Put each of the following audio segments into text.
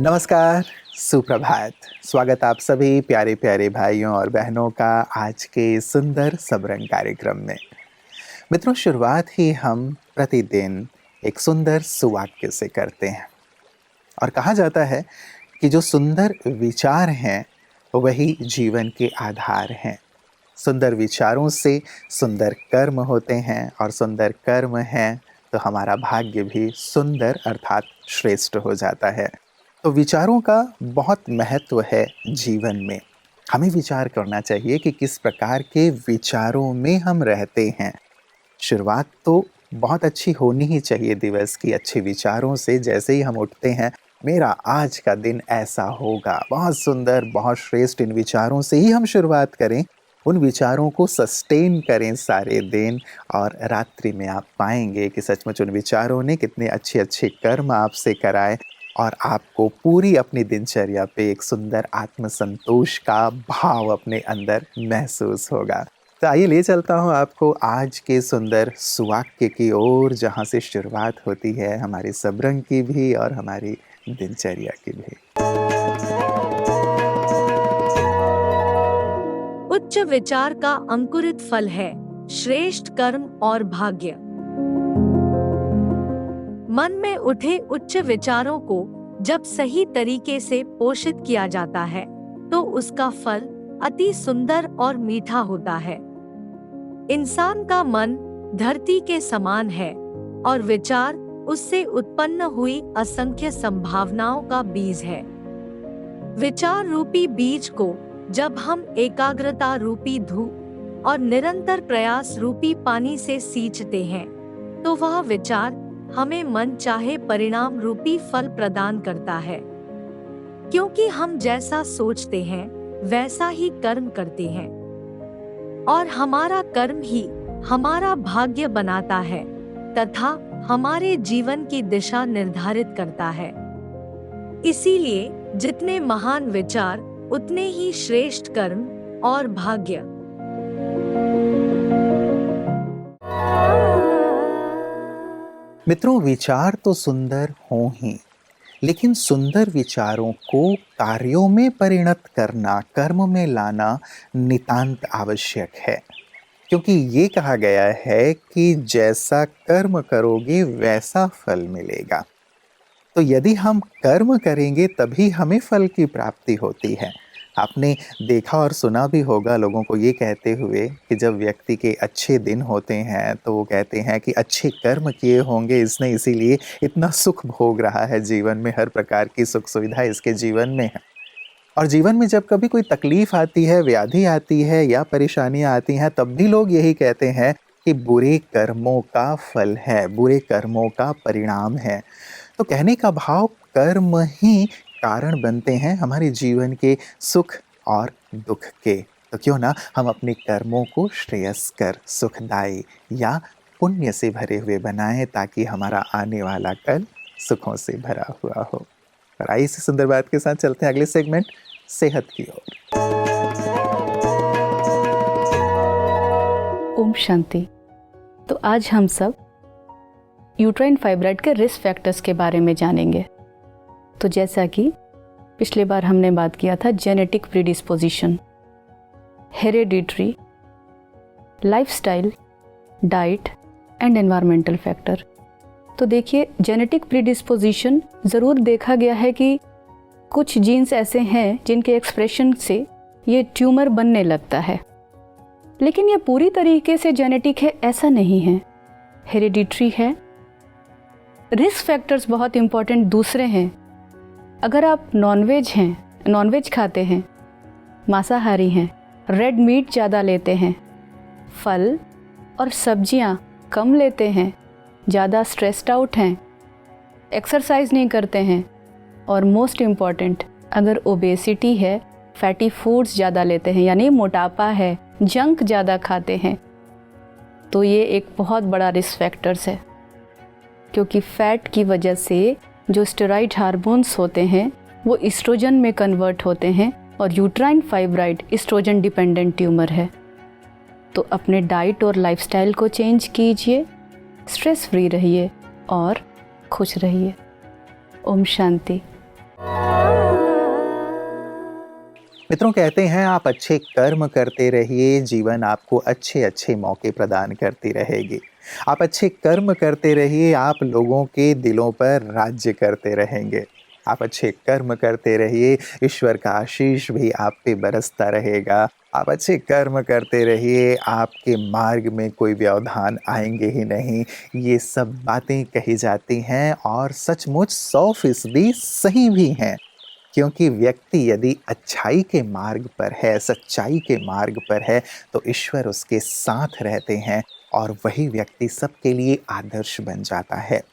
नमस्कार, सुप्रभात। स्वागत आप सभी प्यारे प्यारे भाइयों और बहनों का आज के सुंदर सबरंग कार्यक्रम में। मित्रों, शुरुआत ही हम प्रतिदिन एक सुंदर सुवाक्य से करते हैं और कहा जाता है कि जो सुंदर विचार हैं वही जीवन के आधार हैं। सुंदर विचारों से सुंदर कर्म होते हैं और सुंदर कर्म हैं तो हमारा भाग्य भी सुंदर अर्थात श्रेष्ठ हो जाता है। तो विचारों का बहुत महत्व है जीवन में। हमें विचार करना चाहिए कि किस प्रकार के विचारों में हम रहते हैं। शुरुआत तो बहुत अच्छी होनी ही चाहिए दिवस की अच्छे विचारों से। जैसे ही हम उठते हैं, मेरा आज का दिन ऐसा होगा, बहुत सुंदर, बहुत श्रेष्ठ, इन विचारों से ही हम शुरुआत करें। उन विचारों को सस्टेन करें सारे दिन और रात्रि में आप पाएंगे कि सचमुच उन विचारों ने कितने अच्छे अच्छे कर्म आपसे कराए और आपको पूरी अपनी दिनचर्या पे एक सुंदर आत्मसंतोष का भाव अपने अंदर महसूस होगा। तो आइए ले चलता हूँ आपको आज के सुंदर सुवाक्य की ओर, जहाँ से शुरुआत होती है हमारी सबरंग की भी और हमारी दिनचर्या की भी। उच्च विचार का अंकुरित फल है श्रेष्ठ कर्म और भाग्य। मन में उठे उच्च विचारों को जब सही तरीके से पोषित किया जाता है तो उसका फल अति सुंदर और मीठा होता है। इंसान का मन धरती के समान है और विचार उससे उत्पन्न हुई असंख्य संभावनाओं का बीज है। विचार रूपी बीज को जब हम एकाग्रता रूपी धूप और निरंतर प्रयास रूपी पानी से सींचते हैं तो वह विचार हमें मन चाहे परिणाम रूपी फल प्रदान करता है। क्योंकि हम जैसा सोचते हैं वैसा ही कर्म करते हैं और हमारा कर्म ही हमारा भाग्य बनाता है तथा हमारे जीवन की दिशा निर्धारित करता है। इसीलिए जितने महान विचार उतने ही श्रेष्ठ कर्म और भाग्य। मित्रों, विचार तो सुंदर हों ही, लेकिन सुंदर विचारों को कार्यों में परिणत करना, कर्म में लाना नितांत आवश्यक है। क्योंकि ये कहा गया है कि जैसा कर्म करोगे वैसा फल मिलेगा। तो यदि हम कर्म करेंगे तभी हमें फल की प्राप्ति होती है। आपने देखा और सुना भी होगा लोगों को ये कहते हुए कि जब व्यक्ति के अच्छे दिन होते हैं तो वो कहते हैं कि अच्छे कर्म किए होंगे इसने, इसीलिए इतना सुख भोग रहा है जीवन में, हर प्रकार की सुख सुविधा इसके जीवन में है। और जीवन में जब कभी कोई तकलीफ आती है, व्याधि आती है या परेशानियां आती हैं, तब भी लोग यही कहते हैं कि बुरे कर्मों का फल है, बुरे कर्मों का परिणाम है। तो कहने का भाव, कर्म ही कारण बनते हैं हमारे जीवन के सुख और दुख के। तो क्यों ना हम अपने कर्मों को श्रेयस्कर, सुखदायी या पुण्य से भरे हुए बनाएं ताकि हमारा आने वाला कल सुखों से भरा हुआ हो। और आइए इस सुंदर बात के साथ चलते हैं अगले सेगमेंट, सेहत की ओर। ओम शांति। तो आज हम सब यूट्राइन फाइब्रॉइड के रिस्क फैक्टर्स के बारे में जानेंगे। तो जैसा कि पिछले बार हमने बात किया था, genetic predisposition, hereditary, lifestyle, diet and environmental factor. तो देखिए, जेनेटिक प्रीडिस्पोजिशन ज़रूर देखा गया है कि कुछ जीन्स ऐसे हैं जिनके एक्सप्रेशन से ये ट्यूमर बनने लगता है, लेकिन ये पूरी तरीके से जेनेटिक है ऐसा नहीं है, हेरेडिटरी है। रिस्क फैक्टर्स बहुत इम्पॉर्टेंट दूसरे हैं। अगर आप नॉनवेज खाते हैं, मांसाहारी हैं, रेड मीट ज़्यादा लेते हैं, फल और सब्जियां कम लेते हैं, ज़्यादा स्ट्रेस्ड आउट हैं, एक्सरसाइज नहीं करते हैं और मोस्ट इम्पॉर्टेंट अगर ओबेसिटी है, फैटी फूड्स ज़्यादा लेते हैं यानी मोटापा है, जंक ज़्यादा खाते हैं, तो ये एक बहुत बड़ा रिस्क फैक्टर्स है। क्योंकि फैट की वजह से जो स्टेरॉइड हार्मोन्स होते हैं वो एस्ट्रोजन में कन्वर्ट होते हैं और uterine fibroid estrogen dependent tumour है। तो अपने डाइट और लाइफस्टाइल को चेंज कीजिए, स्ट्रेस फ्री रहिए और खुश रहिए। ओम शांति। मित्रों, कहते हैं आप अच्छे कर्म करते रहिए, जीवन आपको अच्छे अच्छे मौके प्रदान करती रहेगी। आप अच्छे कर्म करते रहिए, आप लोगों के दिलों पर राज्य करते रहेंगे। आप अच्छे कर्म करते रहिए, ईश्वर का आशीष भी आप पे बरसता रहेगा। आप अच्छे कर्म करते रहिए, आपके मार्ग में कोई व्यवधान आएंगे ही नहीं। ये सब बातें कही जाती हैं और सचमुच 100% सही भी हैं, क्योंकि व्यक्ति यदि अच्छाई के मार्ग पर है, सच्चाई के मार्ग पर है, तो ईश्वर उसके साथ रहते हैं और वही व्यक्ति सबके लिए आदर्श बन जाता है।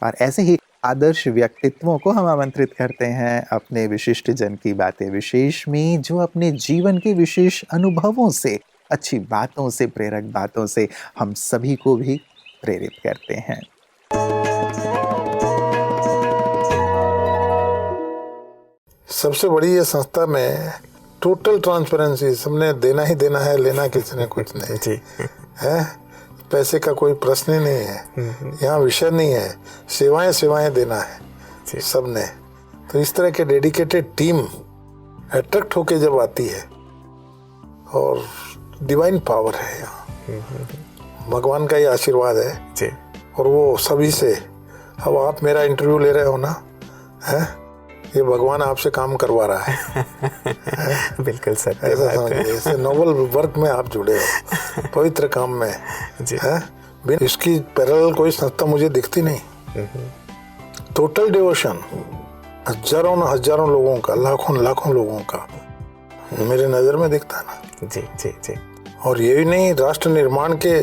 और ऐसे ही आदर्श व्यक्तित्वों को हम आमंत्रित करते हैं अपने विशिष्ट जन की बातें विशेष में, जो अपने जीवन के विशेष अनुभवों से, अच्छी बातों से, प्रेरक बातों से हम सभी को भी प्रेरित करते हैं। सबसे बड़ी ये संस्था में टोटल ट्रांसपेरेंसी, सबने देना ही देना है, लेना किसी ने कुछ नहीं जी है। पैसे का कोई प्रश्न ही नहीं है, यहाँ विषय नहीं है, सेवाएं सेवाएं देना है सबने। तो इस तरह के डेडिकेटेड टीम अट्रैक्ट होके जब आती है, और डिवाइन पावर है यहाँ, भगवान का ये आशीर्वाद है जी। और वो सभी से, अब आप मेरा इंटरव्यू ले रहे हो ना, है ये भगवान आपसे काम करवा रहा है। बिल्कुल सर, ऐसा समझिए, ऐसे नोबल वर्क में आप जुड़े हो, पवित्र काम में जी। है। इसकी पैरेलल कोई संस्था मुझे दिखती नहीं। टोटल डिवोशन हजारों लोगों का, लाखों लोगों का मेरे नजर में दिखता है ना। जी जी जी। और ये भी नहीं, राष्ट्र निर्माण के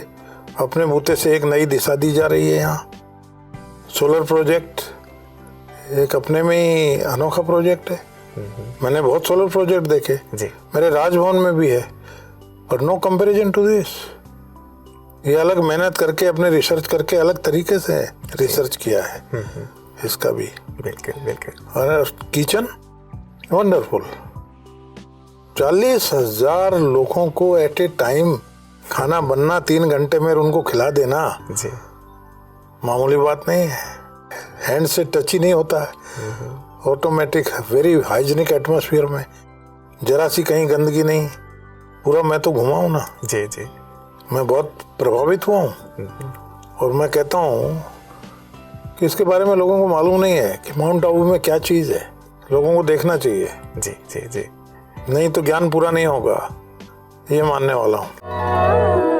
अपने बूते से एक नई दिशा दी जा रही है यहाँ। सोलर प्रोजेक्ट एक अपने में ही अनोखा प्रोजेक्ट है। मैंने बहुत सोलर प्रोजेक्ट देखे जी। मेरे राजभवन में भी है, पर नो कंपैरिजन टू दिस। ये अलग मेहनत करके, अपने रिसर्च करके अलग तरीके से रिसर्च किया है इसका भी। बिल्कुल बिल्कुल। और किचन वंडरफुल, 40,000 लोगों को एट ए टाइम खाना बनना, 3 घंटे में उनको खिला देना जी, मामूली बात नहीं है। हैंड से टच ही नहीं होता है, ऑटोमेटिक, वेरी हाइजीनिक एटमॉस्फेयर में, जरा सी कहीं गंदगी नहीं। पूरा मैं तो घुमा हूँ ना जी जी, मैं बहुत प्रभावित हुआ हूँ। और मैं कहता हूँ कि इसके बारे में लोगों को मालूम नहीं है कि माउंट आबू में क्या चीज़ है। लोगों को देखना चाहिए जी जी जी। नहीं तो ज्ञान पूरा नहीं होगा, ये मानने वाला हूँ।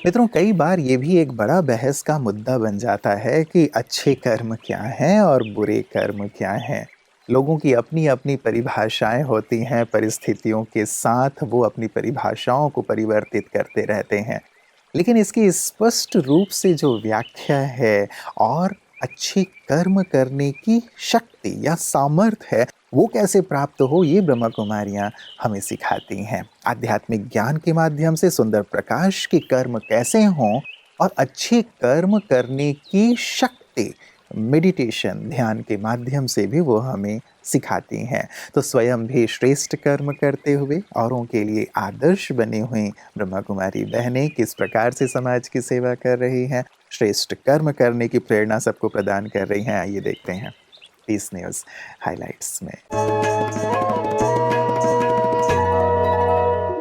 मित्रों, कई बार ये भी एक बड़ा बहस का मुद्दा बन जाता है कि अच्छे कर्म क्या हैं और बुरे कर्म क्या हैं। लोगों की अपनी अपनी परिभाषाएं होती हैं, परिस्थितियों के साथ वो अपनी परिभाषाओं को परिवर्तित करते रहते हैं। लेकिन इसकी स्पष्ट रूप से जो व्याख्या है और अच्छे कर्म करने की शक्ति या सामर्थ्य है, वो कैसे प्राप्त हो, ये ब्रह्मा कुमारियाँ हमें सिखाती हैं। आध्यात्मिक ज्ञान के माध्यम से सुंदर प्रकाश के कर्म कैसे हों और अच्छे कर्म करने की शक्ति मेडिटेशन, ध्यान के माध्यम से भी वो हमें सिखाती हैं। तो स्वयं भी श्रेष्ठ कर्म करते हुए औरों के लिए आदर्श बने हुए ब्रह्मा कुमारी बहनें किस प्रकार से समाज की सेवा कर रही हैं, श्रेष्ठ कर्म करने की प्रेरणा सबको प्रदान कर रही हैं, आइए देखते हैं पीस न्यूज़ हाइलाइट्स में।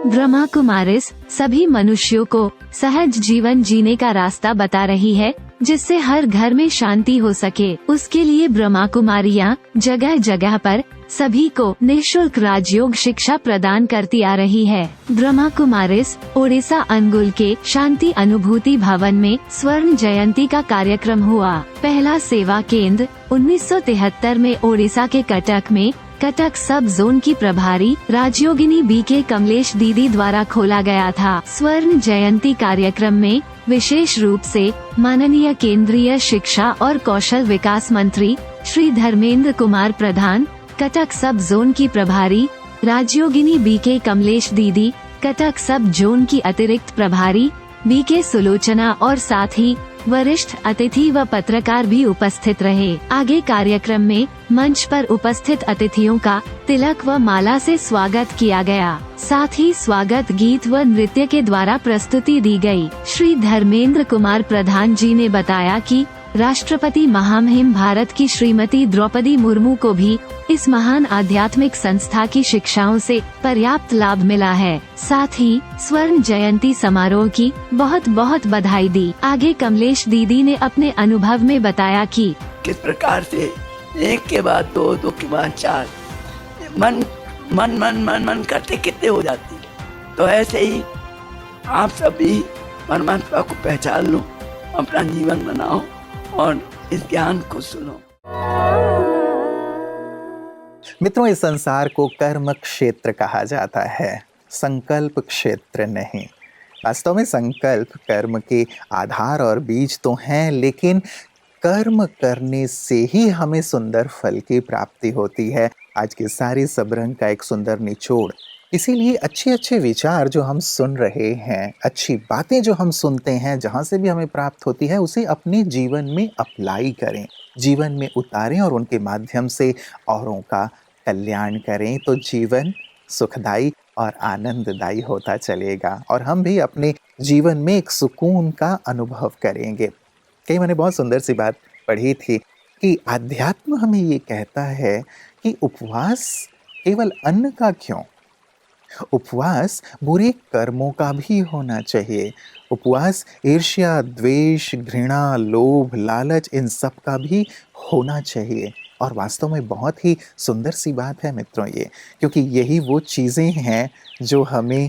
ब्रह्मा कुमारिस सभी मनुष्यों को सहज जीवन जीने का रास्ता बता रही है, जिससे हर घर में शांति हो सके। उसके लिए ब्रह्मा कुमारियाँ जगह जगह पर सभी को निःशुल्क राजयोग शिक्षा प्रदान करती आ रही है। ब्रह्मा कुमारिस ओडिशा अनुगुल के शांति अनुभूति भवन में स्वर्ण जयंती का कार्यक्रम हुआ। पहला सेवा केंद्र 1973 में ओडिशा के कटक में कटक सब जोन की प्रभारी राजयोगिनी बीके कमलेश दीदी द्वारा खोला गया था। स्वर्ण जयंती कार्यक्रम में विशेष रूप से माननीय केंद्रीय शिक्षा और कौशल विकास मंत्री श्री धर्मेंद्र कुमार प्रधान, कटक सब जोन की प्रभारी राजयोगिनी बीके कमलेश दीदी, कटक सब जोन की अतिरिक्त प्रभारी बीके सुलोचना और साथ ही वरिष्ठ अतिथि व पत्रकार भी उपस्थित रहे। आगे कार्यक्रम में मंच पर उपस्थित अतिथियों का तिलक व माला से स्वागत किया गया। साथ ही स्वागत गीत व नृत्य के द्वारा प्रस्तुति दी गई। श्री धर्मेंद्र कुमार प्रधान जी ने बताया कि राष्ट्रपति महामहिम भारत की श्रीमती द्रौपदी मुर्मू को भी इस महान आध्यात्मिक संस्था की शिक्षाओं से पर्याप्त लाभ मिला है। साथ ही स्वर्ण जयंती समारोह की बहुत बहुत बधाई दी। आगे कमलेश दीदी ने अपने अनुभव में बताया कि किस प्रकार से एक के बाद दो, दो के बाद चार, मन मन मन मन मन करते कितने हो जाती है। तो ऐसे ही आप सभी परमात्मा को पहचान लो, अपना जीवन बनाओ और इस ज्ञान को सुनो। मित्रों, इस संसार को कर्म क्षेत्र कहा जाता है, संकल्प क्षेत्र नहीं। वास्तव में संकल्प कर्म के आधार और बीज तो हैं, लेकिन कर्म करने से ही हमें सुंदर फल की प्राप्ति होती है। आज की सारी सबरंग का एक सुंदर निचोड़। इसीलिए अच्छे अच्छे विचार जो हम सुन रहे हैं, अच्छी बातें जो हम सुनते हैं, जहाँ से भी हमें प्राप्त होती है, उसे अपने जीवन में अप्लाई करें, जीवन में उतारें और उनके माध्यम से औरों का कल्याण करें, तो जीवन सुखदायी और आनंददायी होता चलेगा और हम भी अपने जीवन में एक सुकून का अनुभव करेंगे। कहीं मैंने बहुत सुंदर सी बात पढ़ी थी कि अध्यात्म हमें ये कहता है कि उपवास केवल अन्न का क्यों, उपवास बुरे कर्मों का भी होना चाहिए। उपवास ईर्ष्या, द्वेष, घृणा, लोभ, लालच, इन सब का भी होना चाहिए। और वास्तव में बहुत ही सुंदर सी बात है मित्रों ये, क्योंकि यही वो चीज़ें हैं जो हमें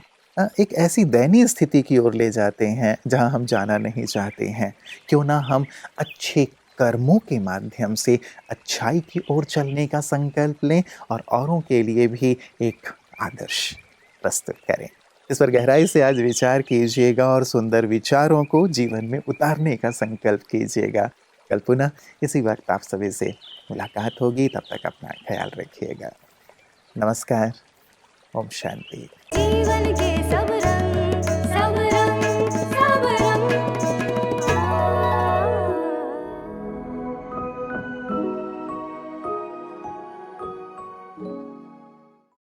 एक ऐसी दयनीय स्थिति की ओर ले जाते हैं जहां हम जाना नहीं चाहते हैं। क्यों ना हम अच्छे कर्मों के माध्यम से अच्छाई की ओर चलने का संकल्प लें और औरों के लिए भी एक आदर्श प्रस्तुत करें। इस पर गहराई से आज विचार कीजिएगा और सुंदर विचारों को जीवन में उतारने का संकल्प कीजिएगा। कल पुनः इसी वक्त आप सभी से मुलाकात होगी। तब तक अपना ख्याल रखिएगा। नमस्कार। ओम शांति। जीवन के